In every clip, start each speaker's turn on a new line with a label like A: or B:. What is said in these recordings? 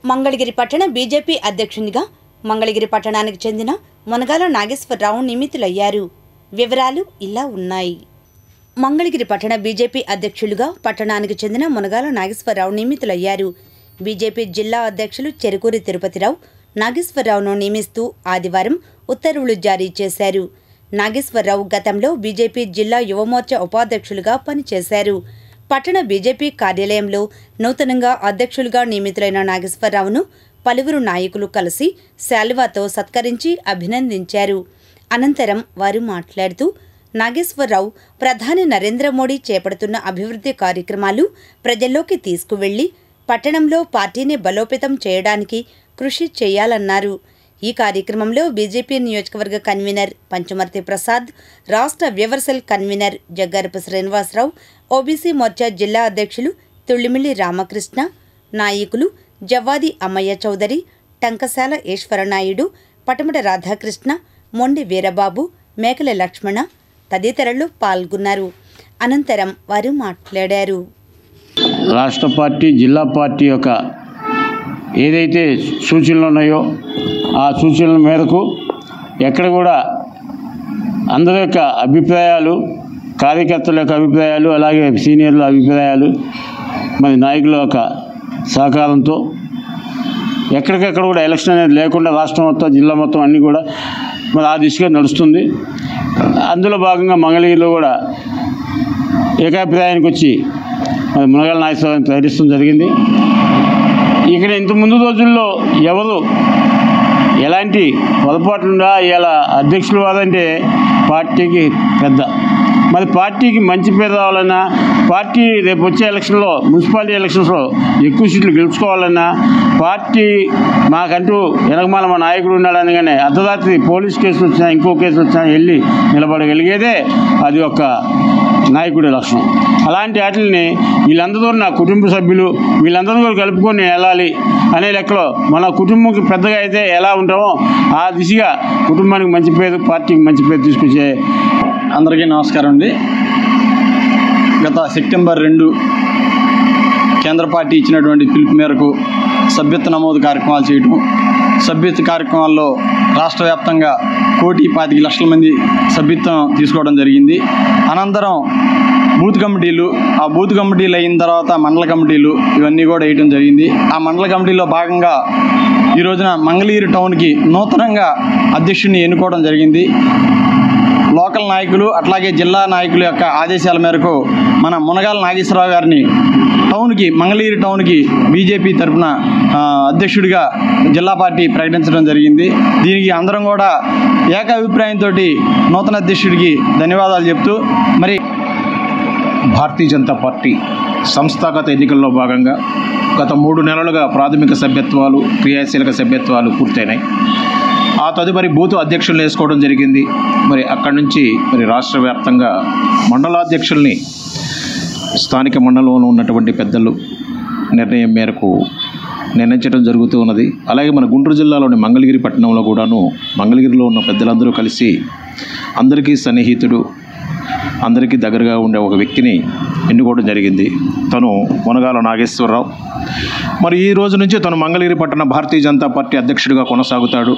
A: మంగళగిరి పట్టణ బీజేపీ అధ్యక్షునిగా మంగళగిరి పట్టణానికి చెందిన మునగాల నాగేశ్వరరావు నియమితులయ్యారు. వివరాలు ఇలా ఉన్నాయి. మంగళగిరి పట్టణ బీజేపీ అధ్యక్షులుగా పట్టణానికి చెందిన మునగాల నాగేశ్వరరావు నియమితులయ్యారు. బీజేపీ జిల్లా అధ్యక్షులు చెరుకూరి తిరుపతిరావు నాగేశ్వరరావును నియమిస్తూ ఆదివారం ఉత్తర్వులు జారీ చేశారు. నాగేశ్వరరావు గతంలో బీజేపీ జిల్లా యువమోర్చా ఉపాధ్యక్షులుగా పనిచేశారు. పట్టణ బీజేపీ కార్యాలయంలో నూతనంగా అధ్యక్షులుగా నియమితులైన నాగేశ్వరరావును పలువురు నాయకులు కలిసి శాలువాతో సత్కరించి అభినందించారు. అనంతరం వారు మాట్లాడుతూ నాగేశ్వరరావు ప్రధాని నరేంద్ర మోడీ చేపడుతున్న అభివృద్ధి కార్యక్రమాలు ప్రజల్లోకి తీసుకువెళ్లి పట్టణంలో పార్టీని బలోపేతం చేయడానికి కృషి చేయాలన్నారు. ఈ కార్యక్రమంలో బీజేపీ నియోజకవర్గ కన్వీనర్ పంచమర్తి ప్రసాద్, రాష్ట్ర వ్యవసాయ కన్వీనర్ జగ్గారపు శ్రీనివాసరావు, ఓబీసీ మోర్చా జిల్లా అధ్యక్షులు తుళ్లిమిల్లి రామకృష్ణ, నాయకులు జవ్వాది అమ్మయ్య చౌదరి, టంకశాల ఈశ్వరనాయుడు, పటమట రాధాకృష్ణ, మొండి వీరబాబు, మేకల లక్ష్మణ తదితరులు పాల్గొన్నారు. అనంతరం వారు మాట్లాడారు.
B: రాష్ట్ర పార్టీ, జిల్లా పార్టీ యొక్క ఏదైతే సూచనలు ఉన్నాయో ఆ సూచనల మేరకు ఎక్కడ కూడా అందరి యొక్క అభిప్రాయాలు, కార్యకర్తల యొక్క అభిప్రాయాలు, అలాగే సీనియర్ల అభిప్రాయాలు, మరి నాయకుల యొక్క సహకారంతో ఎక్కడికెక్కడ కూడా ఎలక్షన్ అనేది లేకుండా రాష్ట్రం మొత్తం, జిల్లా మొత్తం అన్నీ కూడా మరి ఆ దిశగా నడుస్తుంది. అందులో భాగంగా మంగళగిరిలో కూడా ఏకాభిప్రాయానికి వచ్చి మరి మునగాల నాగేశ్వరరావుని ప్రకటించడం జరిగింది. ఇక్కడ ఇంత ముందు రోజుల్లో ఎవరు ఎలాంటి పొరపాట్లుండా ఇలా అధ్యక్షులు వారంటే పార్టీకి పెద్ద, మరి పార్టీకి మంచి పేరు రావాలన్నా, పార్టీ రేపు వచ్చే ఎలక్షన్లో, మున్సిపాలిటీ ఎలక్షన్స్లో ఎక్కువ సీట్లు గెలుచుకోవాలన్నా, పార్టీ మాకంటూ వెనకమాల మా నాయకుడు ఉన్నాడనగానే అర్ధరాత్రి పోలీస్ కేసులు వచ్చినా, ఇంకో కేసులు వచ్చినా వెళ్ళి నిలబడగలిగేదే అది ఒక నాయకుడి లక్షణం. అలాంటి వాటిని వీళ్ళందరూ నా కుటుంబ సభ్యులు, వీళ్ళందరూ కూడా కలుపుకొని వెళ్ళాలి అనే లెక్కలో మన కుటుంబంకి పెద్దగా అయితే ఎలా ఉంటామో ఆ దిశగా కుటుంబానికి మంచి పేరు, పార్టీకి మంచి పేరు తీసుకొచ్చే.
C: అందరికీ నమస్కారం అండి. గత సెప్టెంబర్ 2 కేంద్ర పార్టీ ఇచ్చినటువంటి పిలుపు మేరకు సభ్యత్వ నమోదు కార్యక్రమాలు చేయటం, సభ్యత్వ కార్యక్రమాల్లో రాష్ట్ర వ్యాప్తంగా 1,25,00,000 మంది సభ్యత్వం తీసుకోవడం జరిగింది. అనంతరం బూత్ కమిటీలు, ఆ బూత్ కమిటీలు అయిన తర్వాత మండల కమిటీలు ఇవన్నీ కూడా వేయడం జరిగింది. ఆ మండల కమిటీలో భాగంగా ఈ రోజున మంగళగిరి టౌన్కి నూతనంగా అధ్యక్షుడిని ఎన్నుకోవడం జరిగింది. లోకల్ నాయకులు అట్లాగే జిల్లా నాయకుల యొక్క ఆదేశాల మేరకు మన మునగాల నాగేశ్వరరావు గారిని మంగళగిరి టౌన్కి బీజేపీ తరఫున అధ్యక్షుడిగా జిల్లా పార్టీ ప్రకటించడం జరిగింది. దీనికి అందరం కూడా ఏకాభిప్రాయంతో నూతన అధ్యక్షుడికి ధన్యవాదాలు చెప్తూ, మరి
D: భారతీయ జనతా పార్టీ సంస్థాగత ఎన్నికల్లో భాగంగా గత 3 నెలలుగా ప్రాథమిక సభ్యత్వాలు, క్రియాశీలక సభ్యత్వాలు పూర్తయినాయి. ఆ తదుపరి బూత్ అధ్యక్షులను వేసుకోవడం జరిగింది. మరి అక్కడి నుంచి మరి రాష్ట్ర వ్యాప్తంగా మండలాధ్యక్షుల్ని స్థానిక మండలంలో ఉన్నటువంటి పెద్దలు నిర్ణయం మేరకు నిర్ణయించడం జరుగుతూ ఉన్నది. అలాగే మన గుంటూరు జిల్లాలోని మంగళగిరి పట్టణంలో కూడాను మంగళగిరిలో ఉన్న పెద్దలందరూ కలిసి అందరికీ సన్నిహితుడు, అందరికీ దగ్గరగా ఉండే ఒక వ్యక్తిని ఎన్నుకోవడం జరిగింది. తను మునగాల నాగేశ్వరరావు. మరి ఈ రోజు నుంచి తను మంగళగిరి పట్టణ భారతీయ జనతా పార్టీ అధ్యక్షుడిగా కొనసాగుతాడు.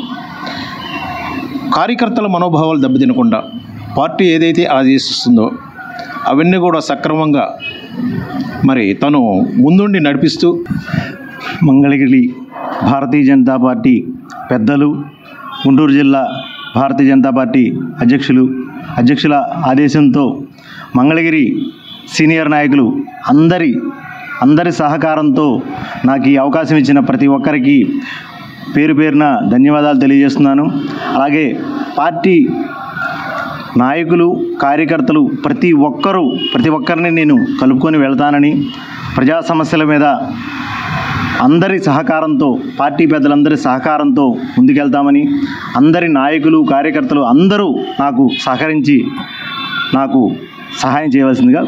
D: కార్యకర్తల మనోభావాలు దెబ్బతినకుండా పార్టీ ఏదైతే ఆదేశిస్తుందో అవన్నీ కూడా సక్రమంగా మరి తను ముందుండి నడిపిస్తూ
E: మంగళగిరి భారతీయ జనతా పార్టీ పెద్దలు, గుంటూరు జిల్లా భారతీయ జనతా పార్టీ అధ్యక్షుల ఆదేశంతో మంగళగిరి సీనియర్ నాయకులు అందరి సహకారంతో నాకు ఈ అవకాశం ఇచ్చిన ప్రతి ఒక్కరికి పేరు పేరున ధన్యవాదాలు తెలియజేస్తున్నాను. అలాగే పార్టీ నాయకులు, కార్యకర్తలు ప్రతి ఒక్కరిని నేను కలుపుకొని వెళ్తానని, ప్రజా సమస్యల మీద అందరి సహకారంతో, పార్టీ పెద్దలందరి సహకారంతో ముందుకెళ్తామని, అందరి నాయకులు, కార్యకర్తలు అందరూ నాకు సహకరించి నాకు సహాయం చేయవలసిందిగా